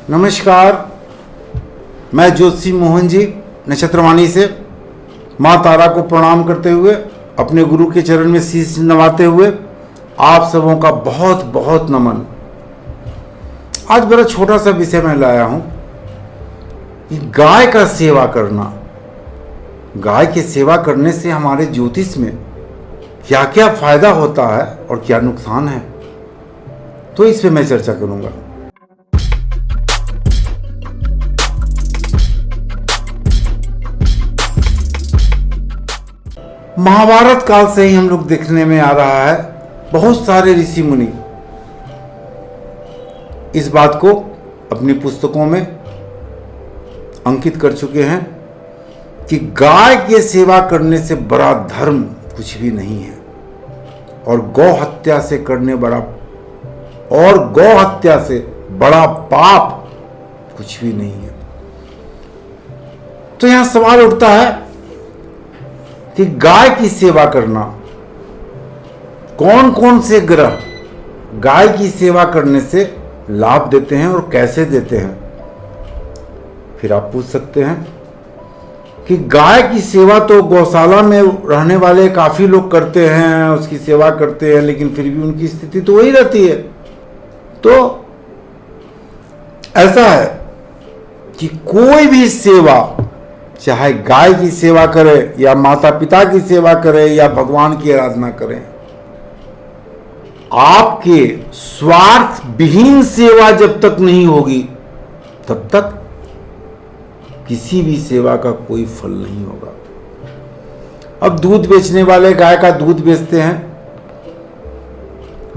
नमस्कार, मैं ज्योतिषी मोहन जी नक्षत्रवाणी से माँ तारा को प्रणाम करते हुए अपने गुरु के चरण में शीश नवाते हुए आप सबों का बहुत बहुत नमन। आज बड़ा छोटा सा विषय मैं लाया हूँ कि गाय का सेवा करना। गाय की सेवा करने से हमारे ज्योतिष में क्या क्या फायदा होता है और क्या नुकसान है, तो इस पे मैं चर्चा करूंगा। महाभारत काल से ही हम लोग देखने में आ रहा है, बहुत सारे ऋषि मुनि इस बात को अपनी पुस्तकों में अंकित कर चुके हैं कि गाय की सेवा करने से बड़ा धर्म कुछ भी नहीं है और गौ हत्या से बड़ा पाप कुछ भी नहीं है। तो यहां सवाल उठता है कि गाय की सेवा करना, कौन कौन से ग्रह गाय की सेवा करने से लाभ देते हैं और कैसे देते हैं। फिर आप पूछ सकते हैं कि गाय की सेवा तो गौशाला में रहने वाले काफी लोग करते हैं, उसकी सेवा करते हैं, लेकिन फिर भी उनकी स्थिति तो वही रहती है। तो ऐसा है कि कोई भी सेवा, चाहे गाय की सेवा करे या माता पिता की सेवा करे या भगवान की आराधना करें, आपके स्वार्थ विहीन सेवा जब तक नहीं होगी तब तक किसी भी सेवा का कोई फल नहीं होगा। अब दूध बेचने वाले गाय का दूध बेचते हैं,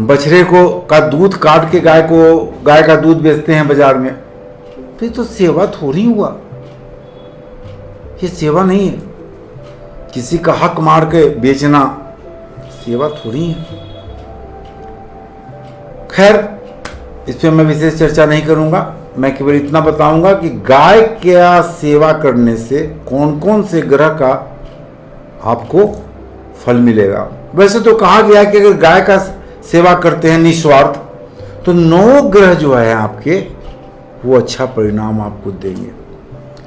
बछड़े को का दूध काट के गाय का दूध बेचते हैं बाजार में, तो ये तो सेवा थोड़ी हुआ, ये सेवा नहीं है। किसी का हक मार के बेचना सेवा थोड़ी है। खैर, इस पे मैं विशेष चर्चा नहीं करूंगा, मैं केवल इतना बताऊंगा कि गाय क्या सेवा करने से कौन कौन से ग्रह का आपको फल मिलेगा। वैसे तो कहा गया कि अगर गाय का सेवा करते हैं निस्वार्थ तो 9 ग्रह जो है आपके वो अच्छा परिणाम आपको देंगे,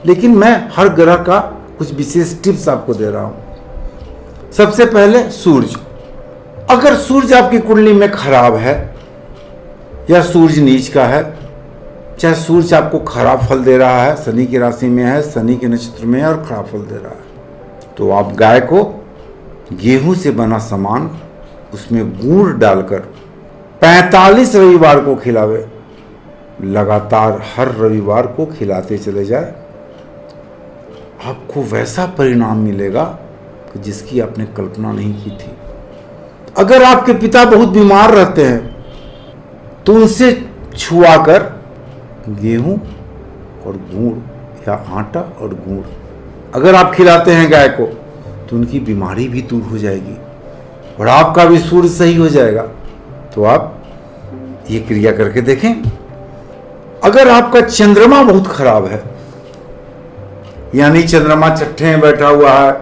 लेकिन मैं हर ग्रह का कुछ विशेष टिप्स आपको दे रहा हूं। सबसे पहले सूर्य। अगर सूर्य आपकी कुंडली में खराब है या सूर्य नीच का है, चाहे सूर्य आपको खराब फल दे रहा है, शनि की राशि में है, शनि के नक्षत्र में है और खराब फल दे रहा है, तो आप गाय को गेहूं से बना सामान उसमें गुड़ डालकर 45 रविवार को खिलावे। लगातार हर रविवार को खिलाते चले जाए, आपको वैसा परिणाम मिलेगा कि जिसकी आपने कल्पना नहीं की थी। अगर आपके पिता बहुत बीमार रहते हैं तो उनसे छुआकर गेहूं और गुड़ या आटा और गुड़ अगर आप खिलाते हैं गाय को तो उनकी बीमारी भी दूर हो जाएगी और आपका भी सूर्य सही हो जाएगा। तो आप ये क्रिया करके देखें। अगर आपका चंद्रमा बहुत खराब है, यानी चंद्रमा छठे में बैठा हुआ है,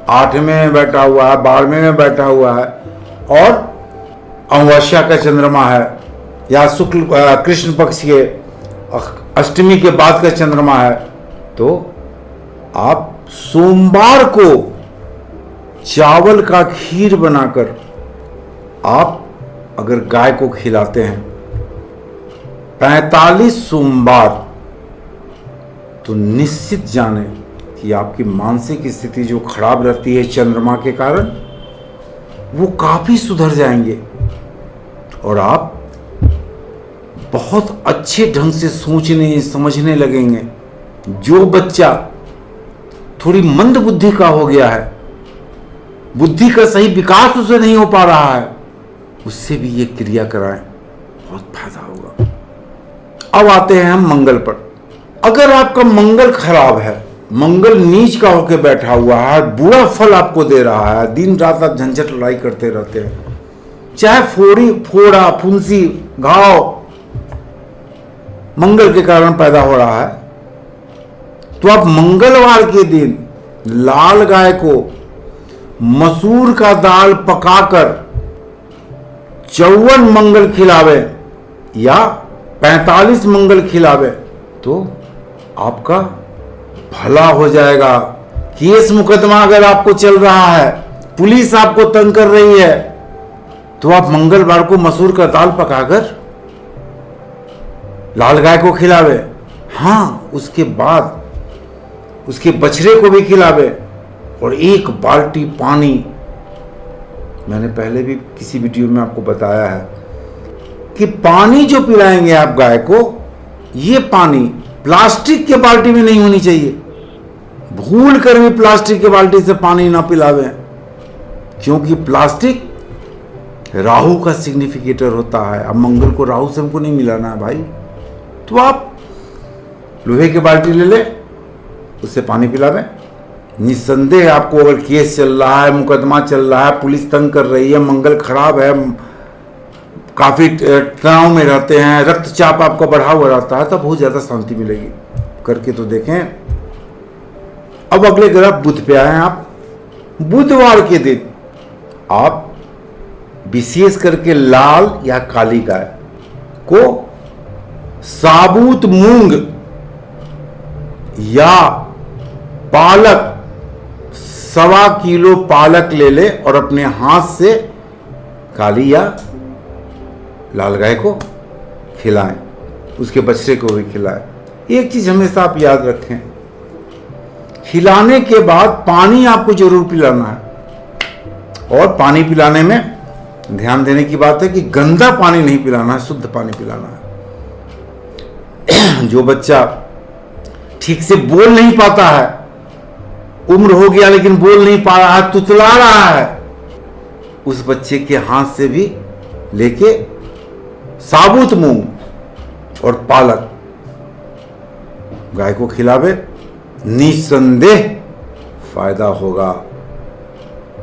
8वें में बैठा हुआ है, 12वें में बैठा हुआ है और अमावस्या का चंद्रमा है या शुक्ल कृष्ण पक्ष के अष्टमी के बाद का चंद्रमा है, तो आप सोमवार को चावल का खीर बनाकर आप अगर गाय को खिलाते हैं 45 सोमवार, तो निश्चित जाने कि आपकी मानसिक स्थिति जो खराब रहती है चंद्रमा के कारण, वो काफी सुधर जाएंगे और आप बहुत अच्छे ढंग से सोचने समझने लगेंगे। जो बच्चा थोड़ी मंद बुद्धि का हो गया है, बुद्धि का सही विकास उसे नहीं हो पा रहा है, उससे भी ये क्रिया कराएं, बहुत फायदा होगा। अब आते हैं हम मंगल पर। अगर आपका मंगल खराब है, मंगल नीच का होकर बैठा हुआ है, बुरा फल आपको दे रहा है, दिन रात आप झंझट लड़ाई करते रहते हैं, चाहे फोड़ा फुंसी घाव मंगल के कारण पैदा हो रहा है, तो आप मंगलवार के दिन लाल गाय को मसूर का दाल पकाकर 54 मंगल खिलावे या 45 मंगल खिलावे तो आपका भला हो जाएगा। केस मुकदमा अगर आपको चल रहा है, पुलिस आपको तंग कर रही है, तो आप मंगलवार को मसूर का दाल पकाकर लाल गाय को खिलावे। हाँ, उसके बाद उसके बछड़े को भी खिलावे, और 1 बाल्टी पानी, मैंने पहले भी किसी वीडियो में आपको बताया है कि पानी जो पिलाएंगे आप गाय को, ये पानी प्लास्टिक के बाल्टी में नहीं होनी चाहिए। भूल कर भी प्लास्टिक के बाल्टी से पानी ना पिलावे, क्योंकि प्लास्टिक राहु का सिग्निफिकेटर होता है। अब मंगल को राहु से हमको नहीं मिलाना है भाई, तो आप लोहे की बाल्टी ले ले, उससे पानी पिलावे। निस्संदेह आपको अगर केस चल रहा है, मुकदमा चल रहा है, पुलिस तंग कर रही है, मंगल खराब है, काफी तनाव में रहते हैं, रक्तचाप आपका बढ़ा हुआ रहता है, तब बहुत ज्यादा शांति मिलेगी। करके तो देखें। अब अगले ग्रह बुध पे आए हैं आप। बुधवार के दिन आप विशेष करके लाल या काली गाय को साबुत मूंग या पालक, 1.25 किलो पालक ले ले और अपने हाथ से काली या लाल गाय को खिलाएं, उसके बच्चे को भी खिलाएं। एक चीज हमेशा आप याद रखें, खिलाने के बाद पानी आपको जरूर पिलाना है। और पानी पिलाने में ध्यान देने की बात है कि गंदा पानी नहीं पिलाना है, शुद्ध पानी पिलाना है। जो बच्चा ठीक से बोल नहीं पाता है, उम्र हो गया लेकिन बोल नहीं पा रहा है, तुतला रहा है, उस बच्चे के हाथ से भी लेके साबुत मूंग और पालक गाय को खिलावे, निसंदेह फायदा होगा।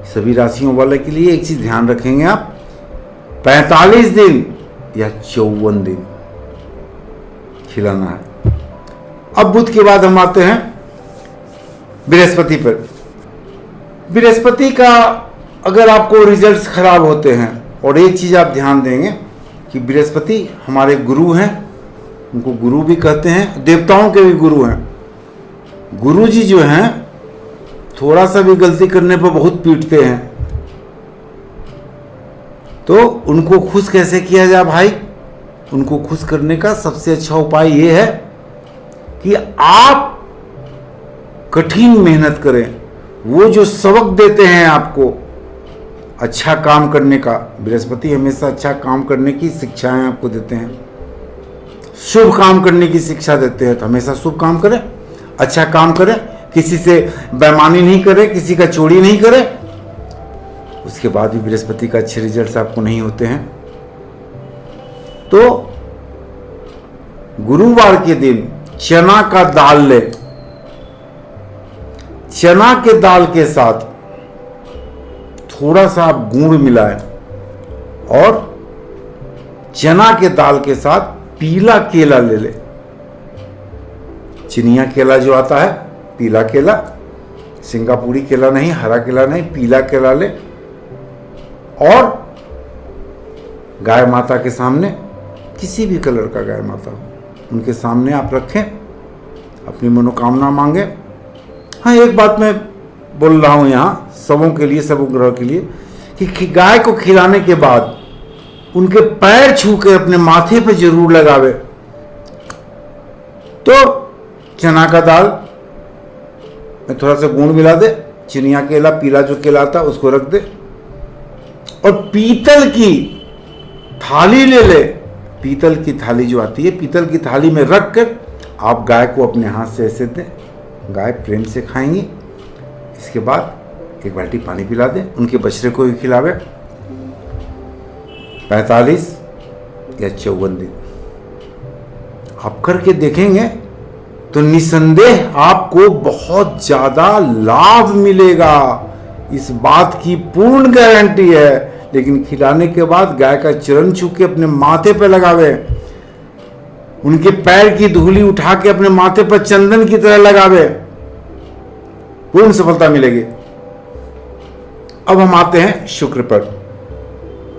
सभी राशियों वाले के लिए एक चीज ध्यान रखेंगे आप, 45 दिन या 54 दिन खिलाना है। अब बुध के बाद हम आते हैं बृहस्पति पर। बृहस्पति का अगर आपको रिजल्ट्स खराब होते हैं, और एक चीज आप ध्यान देंगे कि बृहस्पति हमारे गुरु हैं, उनको गुरु भी कहते हैं, देवताओं के भी गुरु हैं। गुरु जी जो हैं थोड़ा सा भी गलती करने पर बहुत पीटते हैं, तो उनको खुश कैसे किया जाए भाई? उनको खुश करने का सबसे अच्छा उपाय यह है कि आप कठिन मेहनत करें। वो जो सबक देते हैं आपको अच्छा काम करने का, बृहस्पति हमेशा अच्छा काम करने की शिक्षाएं आपको देते हैं, शुभ काम करने की शिक्षा देते हैं। तो हमेशा शुभ काम करें, अच्छा काम करें, किसी से बेईमानी नहीं करें, किसी का चोरी नहीं करें। उसके बाद भी बृहस्पति का अच्छे रिजल्ट्स आपको नहीं होते हैं। तो गुरुवार के दिन चना का दाल ले, चना के दाल के साथ थोड़ा सा आप गुड़ मिलाएं, और चना के दाल के साथ पीला केला ले ले। चिनिया केला जो आता है, पीला केला, सिंगापुरी केला नहीं, हरा केला नहीं, पीला केला ले, और गाय माता के सामने, किसी भी कलर का गाय माता हो, उनके सामने आप रखें, अपनी मनोकामना मांगे। हाँ, एक बात मैं बोल रहा हूँ यहाँ सबों के लिए, सब ग्रह के लिए, कि गाय को खिलाने के बाद उनके पैर छू के अपने माथे पे जरूर लगावे। तो चना का दाल में थोड़ा सा गुड़ मिला दे, चिनिया केला, पीला जो केला आता है उसको रख दे, और पीतल की थाली ले ले। पीतल की थाली जो आती है, पीतल की थाली में रख कर आप गाय को अपने हाथ से ऐसे दें, गाय प्रेम से खाएंगी। इसके बाद 1 बाल्टी पानी पिला दें, उनके बछड़े को भी खिलावे। 45 या 54 दिन आप करके देखेंगे तो निसंदेह आपको बहुत ज्यादा लाभ मिलेगा, इस बात की पूर्ण गारंटी है। लेकिन खिलाने के बाद गाय का चरण छू के अपने माथे पे लगावे, उनके पैर की धूली उठा के अपने माथे पर चंदन की तरह लगावे, पूर्ण सफलता मिलेगी। अब हम आते हैं शुक्र पर।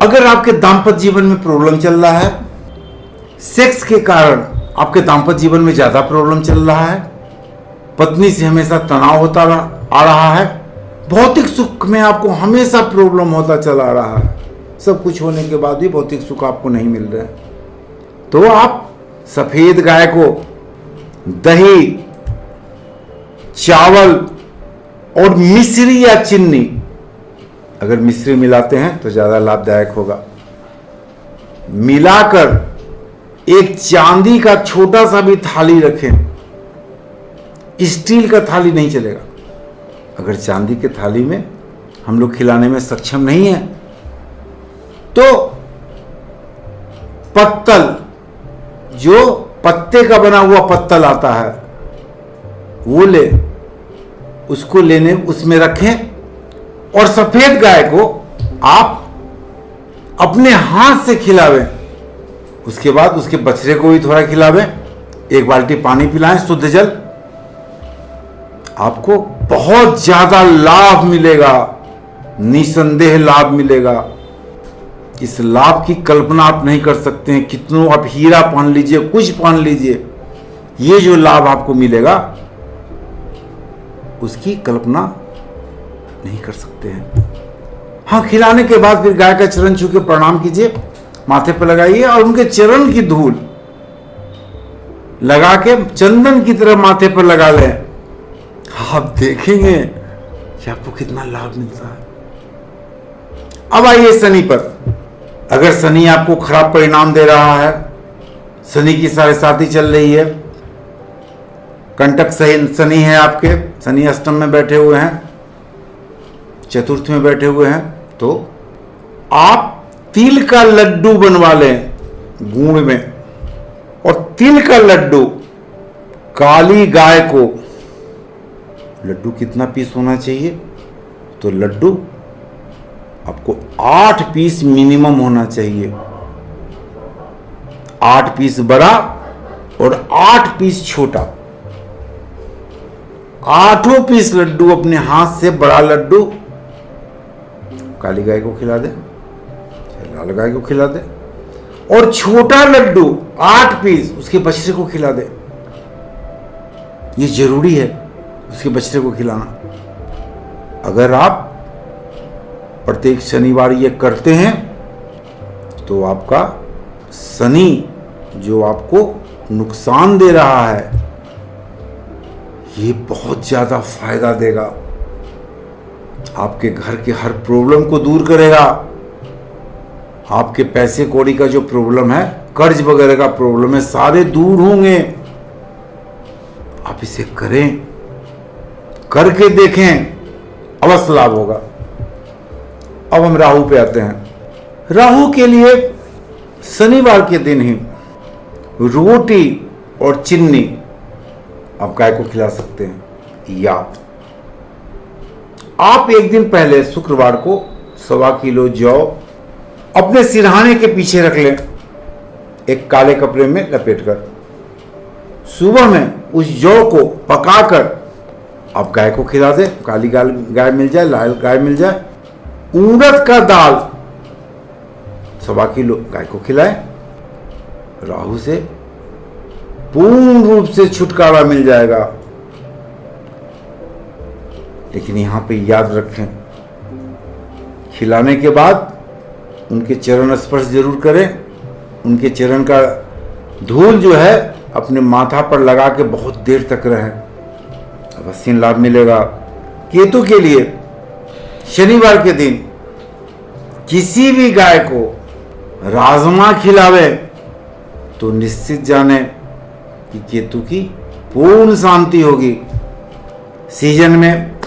अगर आपके दाम्पत्य जीवन में प्रॉब्लम चल रहा है, सेक्स के कारण आपके दाम्पत्य जीवन में ज़्यादा प्रॉब्लम चल रहा है, पत्नी से हमेशा तनाव होता आ रहा है, भौतिक सुख में आपको हमेशा प्रॉब्लम होता चला आ रहा है, सब कुछ होने के बाद भी भौतिक सुख आपको नहीं मिल रहा है, तो आप सफ़ेद गाय को दही, चावल और मिश्री या चीनी, अगर मिश्री मिलाते हैं तो ज़्यादा लाभदायक होगा, मिलाकर एक चांदी का छोटा सा भी थाली रखें। स्टील का थाली नहीं चलेगा। अगर चांदी के थाली में हम लोग खिलाने में सक्षम नहीं है तो पत्तल, जो पत्ते का बना हुआ पत्तल आता है वो ले, उसको लेने उसमें रखें और सफेद गाय को आप अपने हाथ से खिलावें। उसके बाद उसके बछड़े को भी थोड़ा खिलावें, एक बाल्टी पानी पिलाएं शुद्ध जल। आपको बहुत ज्यादा लाभ मिलेगा, निसंदेह लाभ मिलेगा। इस लाभ की कल्पना आप नहीं कर सकते हैं। कितनों आप हीरा पहन लीजिए, कुछ पहन लीजिए, ये जो लाभ आपको मिलेगा उसकी कल्पना नहीं कर सकते हैं। हाँ, खिलाने के बाद फिर गाय का चरण छू के प्रणाम कीजिए, माथे पर लगाइए और उनके चरण की धूल लगा के चंदन की तरह माथे पर लगा लें। आप देखेंगे कि आपको कितना लाभ मिलता है। अब आइए शनि पर। अगर शनि आपको खराब परिणाम दे रहा है, शनि की 7.5 चल रही है, कंटक शनि है आपके, शनि अष्टम में बैठे हुए हैं, चतुर्थ में बैठे हुए हैं, तो आप तिल का लड्डू बनवा लें गुड़ में, और तिल का लड्डू काली गाय को, लड्डू कितना पीस होना चाहिए, तो लड्डू आपको 8 पीस मिनिमम होना चाहिए। 8 पीस बड़ा और 8 पीस छोटा। 8 पीस लड्डू अपने हाथ से, बड़ा लड्डू काली गाय को खिला दे, लाल गाय को खिला दे, और छोटा लड्डू 8 पीस उसके बछड़े को खिला दे। ये जरूरी है उसके बछड़े को खिलाना। अगर आप प्रत्येक शनिवार ये करते हैं तो आपका शनि जो आपको नुकसान दे रहा है ये बहुत ज्यादा फायदा देगा। आपके घर के हर प्रॉब्लम को दूर करेगा। आपके पैसे कौड़ी का जो प्रॉब्लम है, कर्ज वगैरह का प्रॉब्लम है, सारे दूर होंगे। आप इसे करें, करके देखें, अवश्य लाभ होगा। अब हम राहु पे आते हैं। राहु के लिए शनिवार के दिन ही रोटी और चीनी आप गाय को खिला सकते हैं, या आप एक दिन पहले शुक्रवार को 1.25 किलो जौ अपने सिरहाने के पीछे रख लें, एक काले कपड़े में लपेटकर। सुबह में उस जौ को पकाकर आप गाय को खिला दें। काली गाय मिल जाए, लाल गाय मिल जाए। उड़द का दाल 1.25 किलो गाय को खिलाएं। राहु से पूर्ण रूप से छुटकारा मिल जाएगा। लेकिन यहां पे याद रखें, खिलाने के बाद उनके चरण स्पर्श जरूर करें। उनके चरण का धूल जो है अपने माथा पर लगा के बहुत देर तक रहे, अवश्य लाभ मिलेगा। केतु के लिए शनिवार के दिन किसी भी गाय को राजमा खिलावे तो निश्चित जाने कि केतु की पूर्ण शांति होगी। सीजन में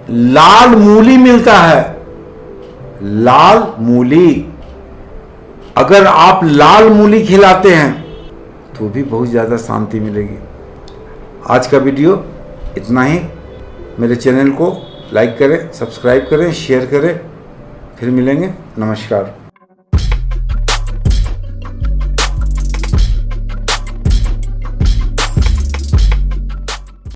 लाल मूली मिलता है, लाल मूली, अगर आप लाल मूली खिलाते हैं तो भी बहुत ज़्यादा शांति मिलेगी। आज का वीडियो इतना ही। मेरे चैनल को लाइक करें, सब्सक्राइब करें, शेयर करें। फिर मिलेंगे। नमस्कार।